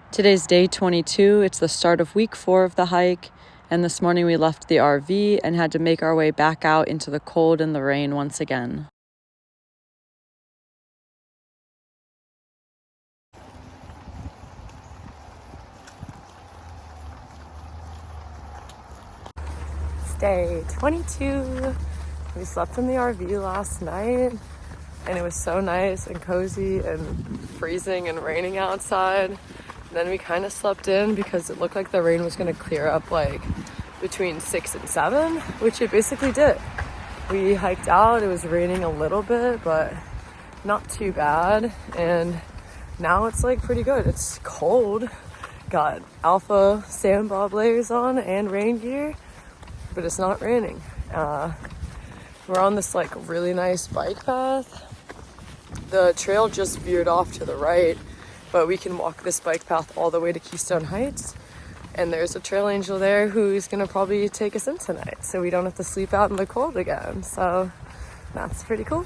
Today's day 22. It's the start of week 4 of the hike, and this morning we left the RV and had to make our way back out into the cold and the rain once again. It's day 22. We slept in the RV last night, and it was so nice and cozy and freezing and raining outside. Then we kind of slept in because it looked like the rain was going to clear up like between 6 and 7, which it basically did. We hiked out, it was raining a little bit, but not too bad. And now it's like pretty good. It's cold. Got alpha sand bob layers on and rain gear, but it's not raining. We're on this like really nice bike path. The trail just veered off to the right, but we can walk this bike path all the way to Keystone Heights. And there's a trail angel there who's gonna probably take us in tonight, so we don't have to sleep out in the cold again. So that's pretty cool.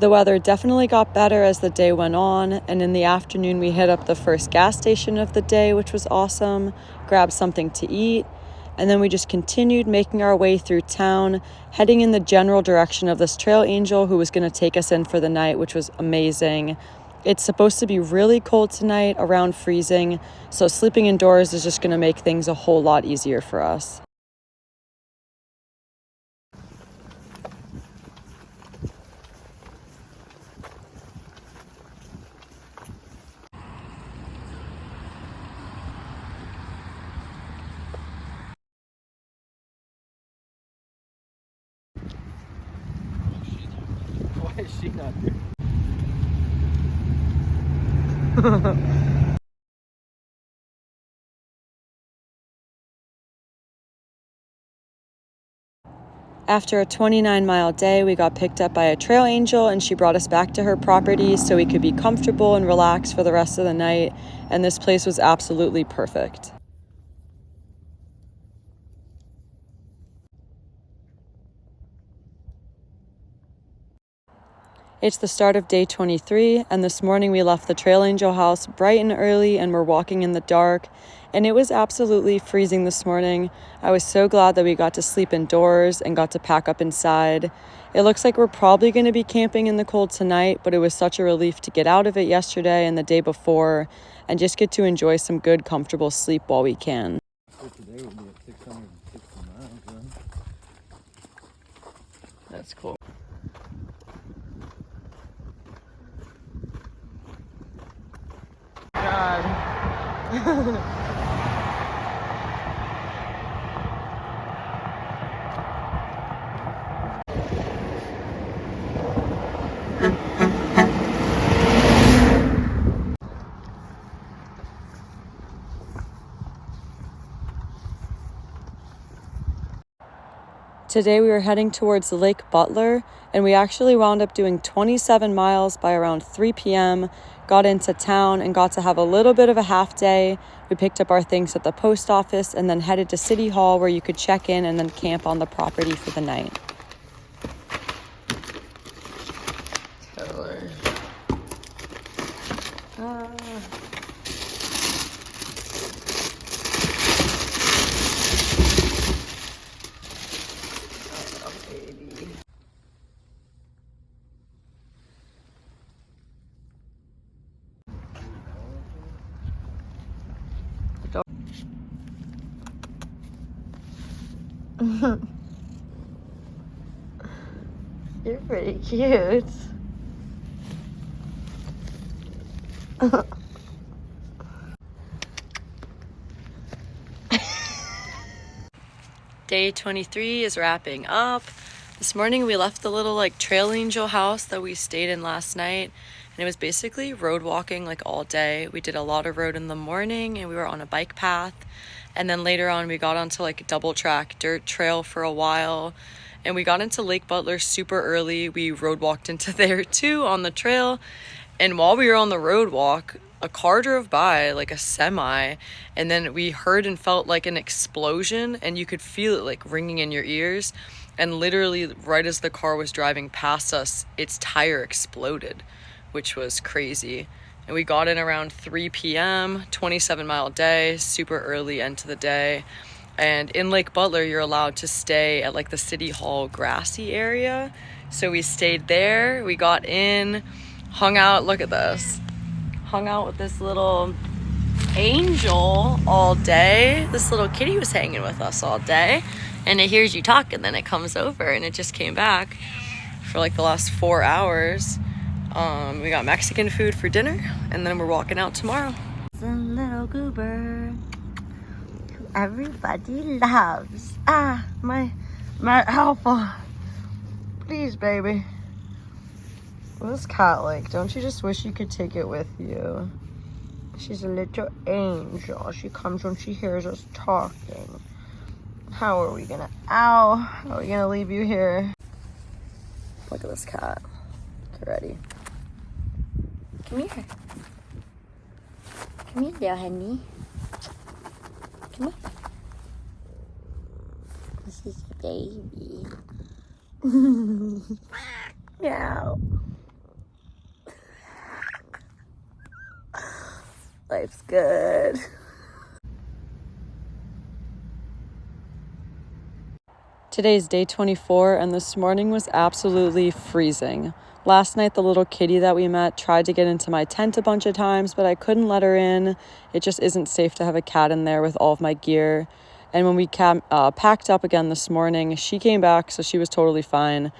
The weather definitely got better as the day went on, and in the afternoon we hit up the first gas station of the day, which was awesome, grabbed something to eat, and then we just continued making our way through town, heading in the general direction of this trail angel who was going to take us in for the night, which was amazing. It's supposed to be really cold tonight, around freezing, so sleeping indoors is just going to make things a whole lot easier for us. Why is she not here? After a 29-mile day, we got picked up by a trail angel, and she brought us back to her property so we could be comfortable and relaxed for the rest of the night, and this place was absolutely perfect. It's the start of day 23, and this morning we left the trail angel house bright and early and we're walking in the dark, and it was absolutely freezing this morning. I was so glad that we got to sleep indoors and got to pack up inside. It looks like we're probably going to be camping in the cold tonight, but it was such a relief to get out of it yesterday and the day before and just get to enjoy some good, comfortable sleep while we can. For today we'll be at 660 miles, then. That's cool. God. Today we were heading towards Lake Butler, and we actually wound up doing 27 miles by around 3 p.m., got into town and got to have a little bit of a half day. We picked up our things at the post office and then headed to City Hall where you could check in and then camp on the property for the night. Killer. You're pretty cute. Day 23 is wrapping up. This morning we left the little like trail angel house that we stayed in last night, and it was basically road walking like all day. We did a lot of road in the morning and we were on a bike path, and then later on we got onto like a double track dirt trail for a while, and we got into Lake Butler super early. We road walked into there too on the trail, and while we were on the road walk, a car drove by, like a semi, and then we heard and felt like an explosion, and you could feel it like ringing in your ears. And literally right as the car was driving past us, its tire exploded, which was crazy. And we got in around 3 p.m., 27-mile day, super early into the day. And in Lake Butler, you're allowed to stay at like the city hall grassy area. So we stayed there, we got in, hung out, look at this. Hung out with this little angel all day. This little kitty was hanging with us all day. And it hears you talk and then it comes over, and it just came back for like the last 4 hours. We got Mexican food for dinner, and then we're walking out tomorrow. It's a little goober who everybody loves. Ah, my alpha. Please, baby. What's cat like? Don't you just wish you could take it with you? She's a little angel. She comes when she hears us talking. How are we gonna leave you here? Look at this cat. Get ready. Come here. Come here, little honey. Come here. This is the baby. Meow. Life's good. Today's day 24, and this morning was absolutely freezing. Last night, the little kitty that we met tried to get into my tent a bunch of times, but I couldn't let her in. It just isn't safe to have a cat in there with all of my gear. And when we packed up again this morning, she came back, so she was totally fine.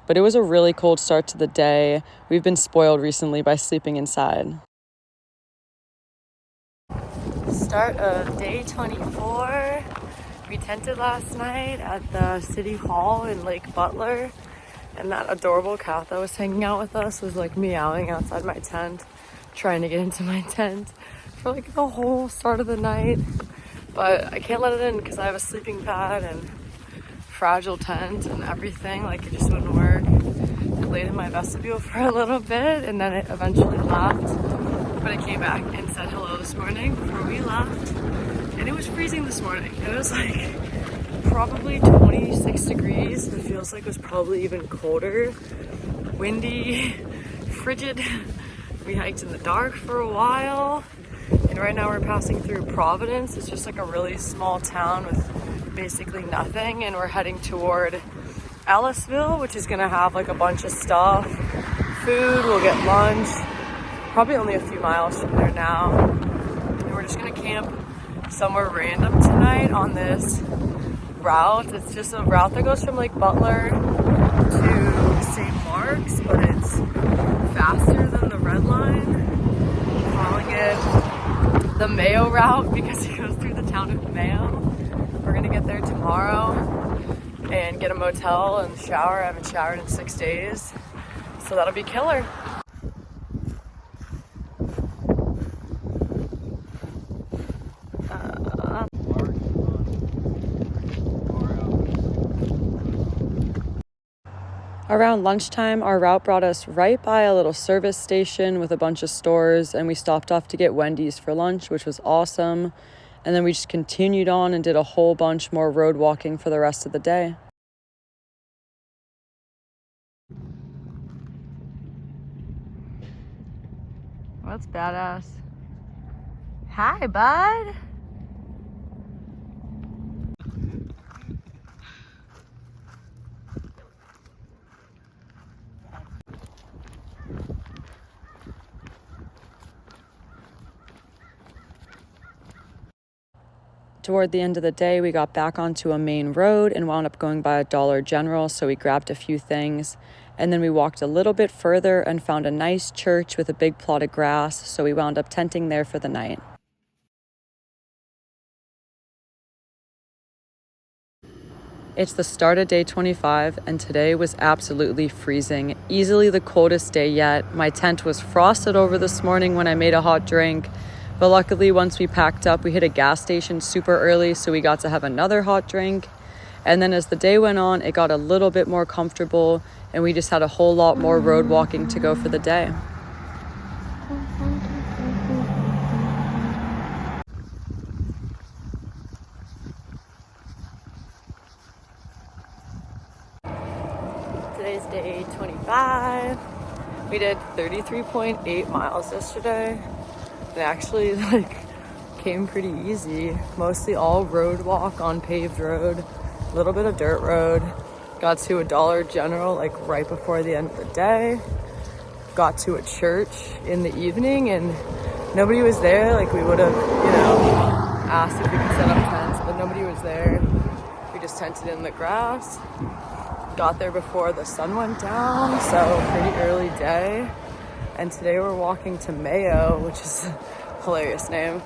But it was a really cold start to the day. We've been spoiled recently by sleeping inside. Start of day 24. We tented last night at the city hall in Lake Butler, and that adorable cat that was hanging out with us was like meowing outside my tent, trying to get into my tent for like the whole start of the night. But I can't let it in because I have a sleeping pad and fragile tent and everything. Like, it just wouldn't work. It laid in my vestibule for a little bit, and then it eventually left. But it came back and said hello this morning before we left. And it was freezing this morning. It was like probably 26 degrees. It feels like it was probably even colder. Windy, frigid. We hiked in the dark for a while. And right now we're passing through Providence. It's just like a really small town with basically nothing. And we're heading toward Ellisville, which is gonna have like a bunch of stuff. Food, we'll get lunch. Probably only a few miles from there now. And we're just gonna camp somewhere random tonight on this route. It's just a route that goes from Lake Butler to St. Mark's, but it's faster than the red line. I'm calling it the Mayo route because it goes through the town of Mayo. We're gonna get there tomorrow and get a motel and shower. I haven't showered in 6 days, so that'll be killer. Around lunchtime, our route brought us right by a little service station with a bunch of stores, and we stopped off to get Wendy's for lunch, which was awesome. And then we just continued on and did a whole bunch more road walking for the rest of the day. That's badass. Hi, bud. Toward the end of the day, we got back onto a main road and wound up going by a Dollar General, so we grabbed a few things. And then we walked a little bit further and found a nice church with a big plot of grass, so we wound up tenting there for the night. It's the start of day 25, and today was absolutely freezing. Easily the coldest day yet. My tent was frosted over this morning when I made a hot drink. But luckily, once we packed up, we hit a gas station super early, so we got to have another hot drink. And then as the day went on, it got a little bit more comfortable, and we just had a whole lot more road walking to go for the day. 25. We did 33.8 miles yesterday. It actually came pretty easy. Mostly all road walk on paved road, a little bit of dirt road. Got to a Dollar General right before the end of the day. Got to a church in the evening and nobody was there. We would have, asked if we could set up tents, but nobody was there. We just tented in the grass. Got there before the sun went down, so pretty early day. And today we're walking to Mayo, which is a hilarious name.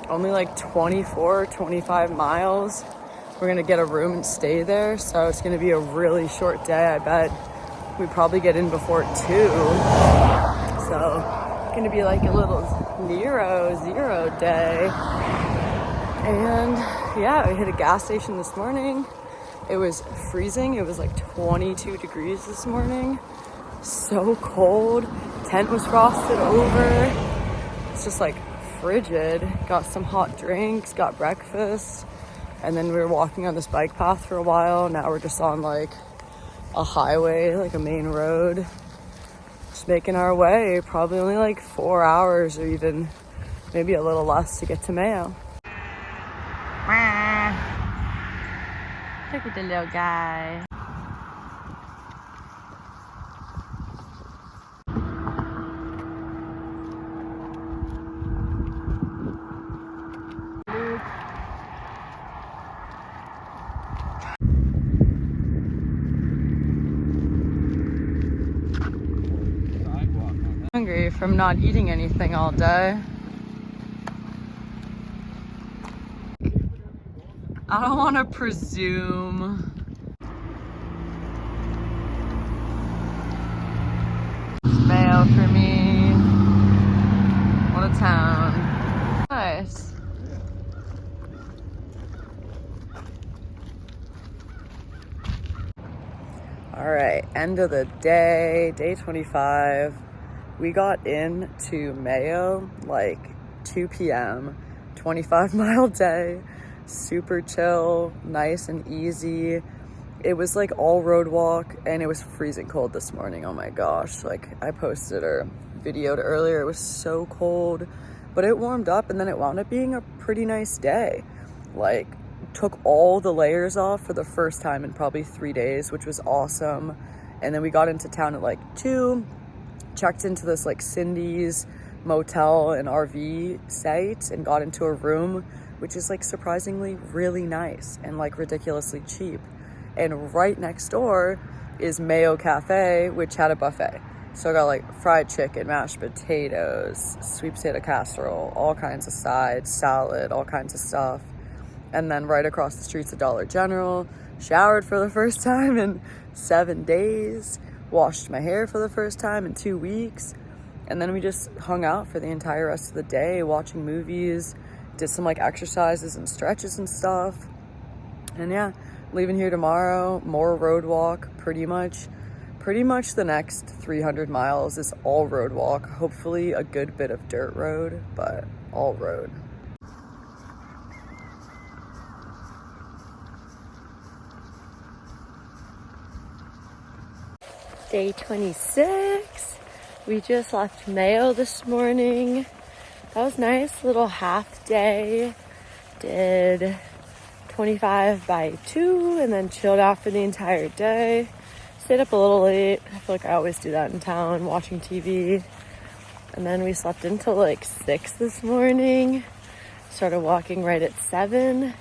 Only 24, 25 miles. We're gonna get a room and stay there, so it's gonna be a really short day. I bet we probably get in before 2. So it's gonna be a little zero day. And yeah, we hit a gas station this morning. It was freezing. It was 22 degrees this morning. So cold. Tent was frosted over. It's just frigid. Got some hot drinks, got breakfast. And then we were walking on this bike path for a while. Now we're just on a highway, a main road. Just making our way. Probably only 4 hours or even maybe a little less to get to Mayo. Look at the little guy. Hungry from not eating anything all day. I don't want to presume. It's Mayo for me. What a town. Nice. All right, end of the day, day 25. We got into Mayo 2 p.m., 25-mile day. Super chill, nice and easy. It was all road walk and it was freezing cold this morning. Oh my gosh. I posted or videoed earlier. It was so cold, but it warmed up and then it wound up being a pretty nice day. Took all the layers off for the first time in probably 3 days, which was awesome. And then we got into town at 2, checked into this Cindy's motel and RV site and got into a room which is surprisingly really nice and ridiculously cheap. And right next door is Mayo Cafe, which had a buffet. So I got fried chicken, mashed potatoes, sweet potato casserole, all kinds of sides, salad, all kinds of stuff. And then right across the street's a Dollar General. Showered for the first time in 7 days. Washed my hair for the first time in 2 weeks. And then we just hung out for the entire rest of the day, watching movies, did some exercises and stretches and stuff. And yeah, leaving here tomorrow, more road walk, pretty much the next 300 miles is all road walk. Hopefully a good bit of dirt road, but all road. Day 26. We just left Mayo this morning. That was nice, little half day. Did 25 by 2 and then chilled out for the entire day. Stayed up a little late. I feel I always do that in town, watching TV. And then we slept until 6 this morning. Started walking right at 7.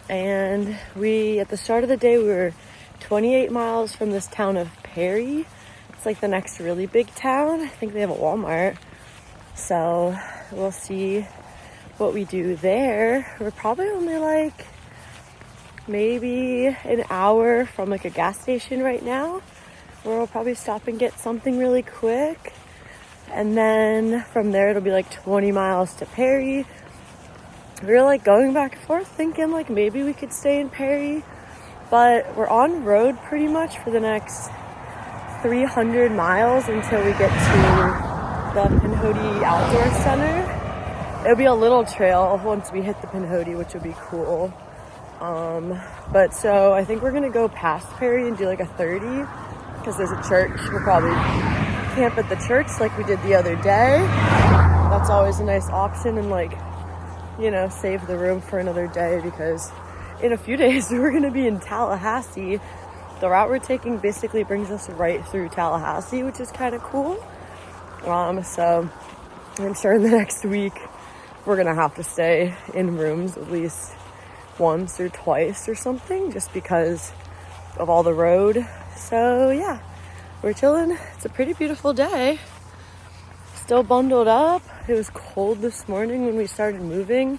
And at the start of the day, we were 28 miles from this town of Perry. It's the next really big town. I think they have a Walmart. So we'll see what we do there. We're probably only maybe an hour from a gas station right now, where we'll probably stop and get something really quick. And then from there it'll be 20 miles to Perry. We were going back and forth thinking maybe we could stay in Perry, but we're on road pretty much for the next 300 miles until we get to the Pinhoti Outdoor Center. It'll be a little trail once we hit the Pinhoti, which would be cool. But so I think we're gonna go past Perry and do a 30, because there's a church. We'll probably camp at the church like we did the other day. That's always a nice option, and like, you know, save the room for another day, because in a few days we're going to be in Tallahassee. The route we're taking basically brings us right through Tallahassee, which is kind of cool. So I'm sure in the next week we're going to have to stay in rooms at least once or twice or something, just because of all the road. So yeah, we're chilling. It's a pretty beautiful day. Still bundled up. It was cold this morning when we started moving,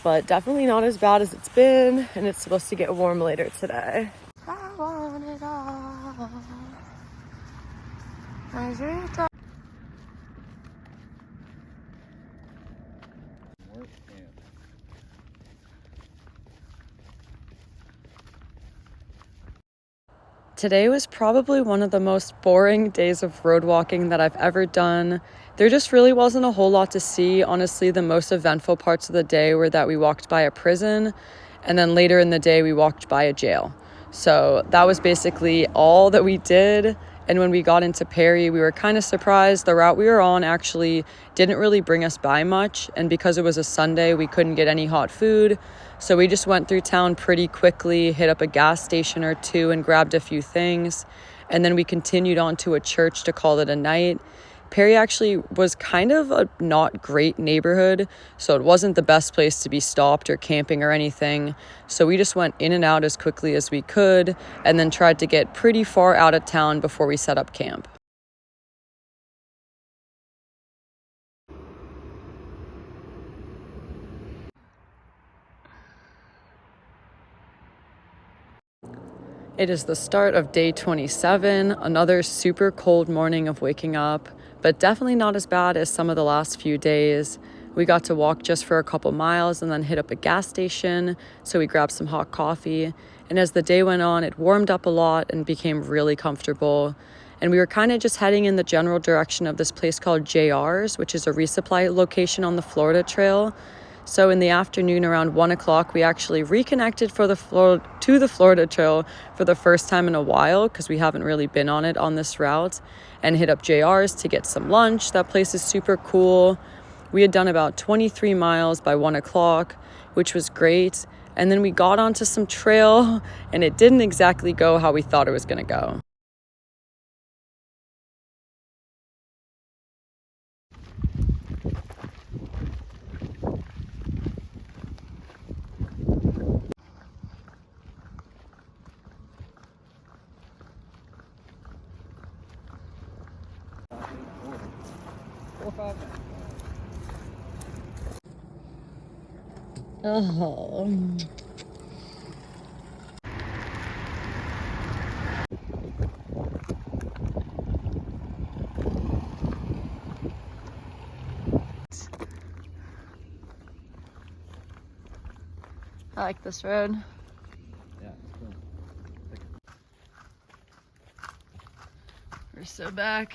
but definitely not as bad as it's been, and it's supposed to get warm later today. I want it all. Work camp. Today was probably one of the most boring days of road walking that I've ever done. There just really wasn't a whole lot to see. Honestly, the most eventful parts of the day were that we walked by a prison, and then later in the day we walked by a jail. So that was basically all that we did. And when we got into Perry, we were kind of surprised. The route we were on actually didn't really bring us by much, and because it was a Sunday, we couldn't get any hot food. So we just went through town pretty quickly, hit up a gas station or two and grabbed a few things. And then we continued on to a church to call it a night. Perry actually was kind of a not great neighborhood, so it wasn't the best place to be stopped or camping or anything. So we just went in and out as quickly as we could, and then tried to get pretty far out of town before we set up camp. It is the start of day 27, another super cold morning of waking up, but definitely not as bad as some of the last few days. We got to walk just for a couple miles and then hit up a gas station, so we grabbed some hot coffee. And as the day went on, it warmed up a lot and became really comfortable. And we were kind of just heading in the general direction of this place called JR's, which is a resupply location on the Florida Trail. So in the afternoon around 1 o'clock, we actually reconnected to the Florida Trail for the first time in a while, because we haven't really been on it on this route, and hit up JR's to get some lunch. That place is super cool. We had done about 23 miles by 1 o'clock, which was great. And then we got onto some trail, and it didn't exactly go how we thought it was going to go. Oh. I like this road. Yeah, it's cool. We're so back.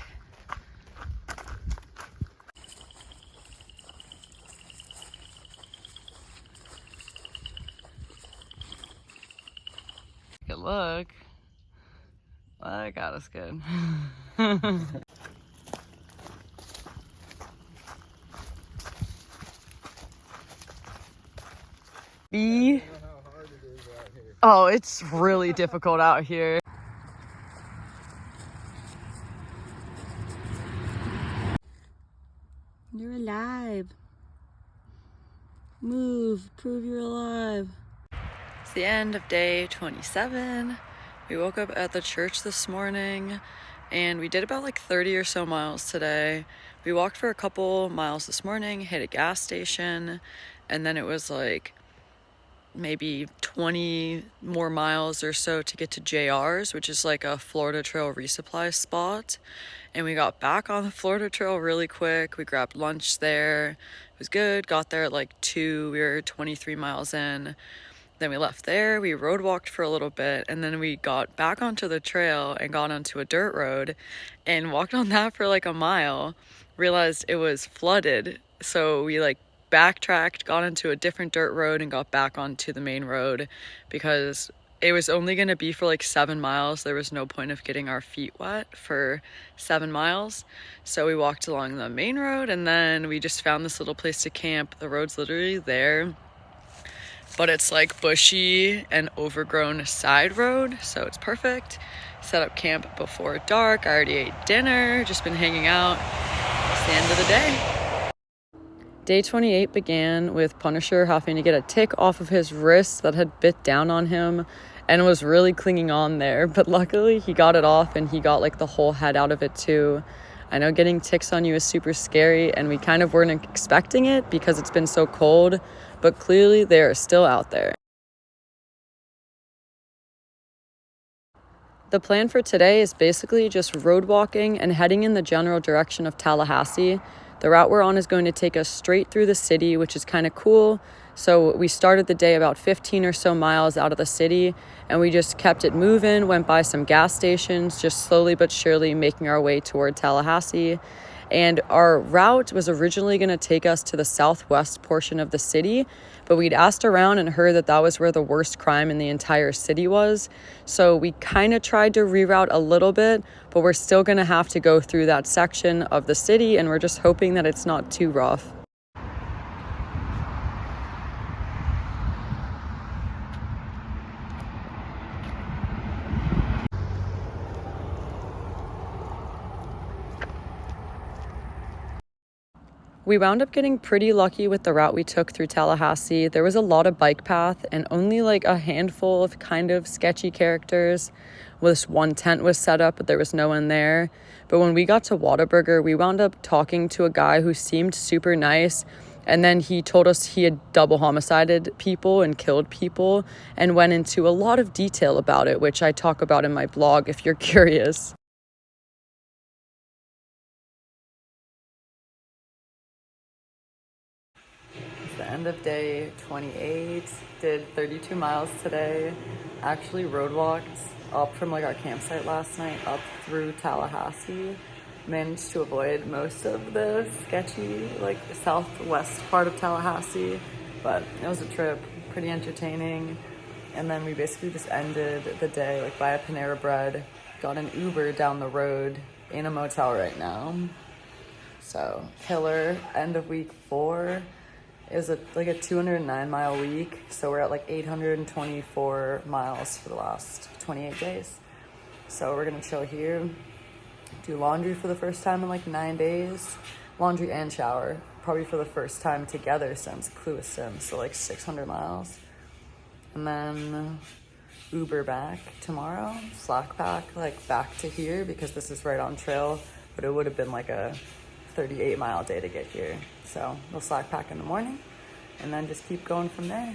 Good look. Well, that got us good. B. Oh, it's really difficult out here. You're alive. Move, prove you're alive. It's the end of day 27. We woke up at the church this morning, and we did about like 30 or so miles today. We walked for a couple miles this morning, hit a gas station, and then it was like maybe 20 more miles or so to get to JR's, which is like a Florida Trail resupply spot. And we got back on the Florida Trail really quick. We grabbed lunch there. It was good. Got there at like 2. We were 23 miles in. Then we left there. We road walked for a little bit, and then we got back onto the trail and got onto a dirt road and walked on that for like a mile. Realized it was flooded, so we like backtracked, got into a different dirt road, and got back onto the main road because it was only gonna be for like 7 miles. There was no point of getting our feet wet for 7 miles. So we walked along the main road and then we just found this little place to camp. The road's literally there, but it's like bushy and overgrown side road, so it's perfect. Set up camp before dark. I already ate dinner, just been hanging out. It's the end of the day. Day 28 began with Punisher having to get a tick off of his wrist that had bit down on him and was really clinging on there, but luckily he got it off and he got like the whole head out of it too. I know getting ticks on you is super scary and we kind of weren't expecting it because it's been so cold, but clearly they are still out there. The plan for today is basically just road walking and heading in the general direction of Tallahassee. The route we're on is going to take us straight through the city, which is kind of cool. So we started the day about 15 or so miles out of the city, and we just kept it moving, went by some gas stations, just slowly but surely making our way toward Tallahassee. And our route was originally going to take us to the southwest portion of the city, but we'd asked around and heard that that was where the worst crime in the entire city was. So we kind of tried to reroute a little bit, but we're still going to have to go through that section of the city, and we're just hoping that it's not too rough. We wound up getting pretty lucky with the route we took through Tallahassee. There was a lot of bike path and only like a handful of kind of sketchy characters. This one tent was set up, but there was no one there. But when we got to Whataburger, we wound up talking to a guy who seemed super nice. And then he told us he had double homicided people and killed people and went into a lot of detail about it, which I talk about in my blog if you're curious. The end of day 28, did 32 miles today. Actually road walked up from like our campsite last night up through Tallahassee. Managed to avoid most of the sketchy like southwest part of Tallahassee, but it was a trip, pretty entertaining. And then we basically just ended the day like by a Panera Bread, got an Uber down the road, in a motel right now. So killer. End of week 4 is like a 209-mile week, so we're at like 824 miles for the last 28 days. So we're gonna chill here, do laundry for the first time in like 9 days, laundry and shower, probably for the first time together since Clueless Sims, so like 600 miles. And then Uber back tomorrow, slack pack like back to here because this is right on trail, but it would have been like a 38-mile day to get here. So we'll slack pack in the morning and then just keep going from there.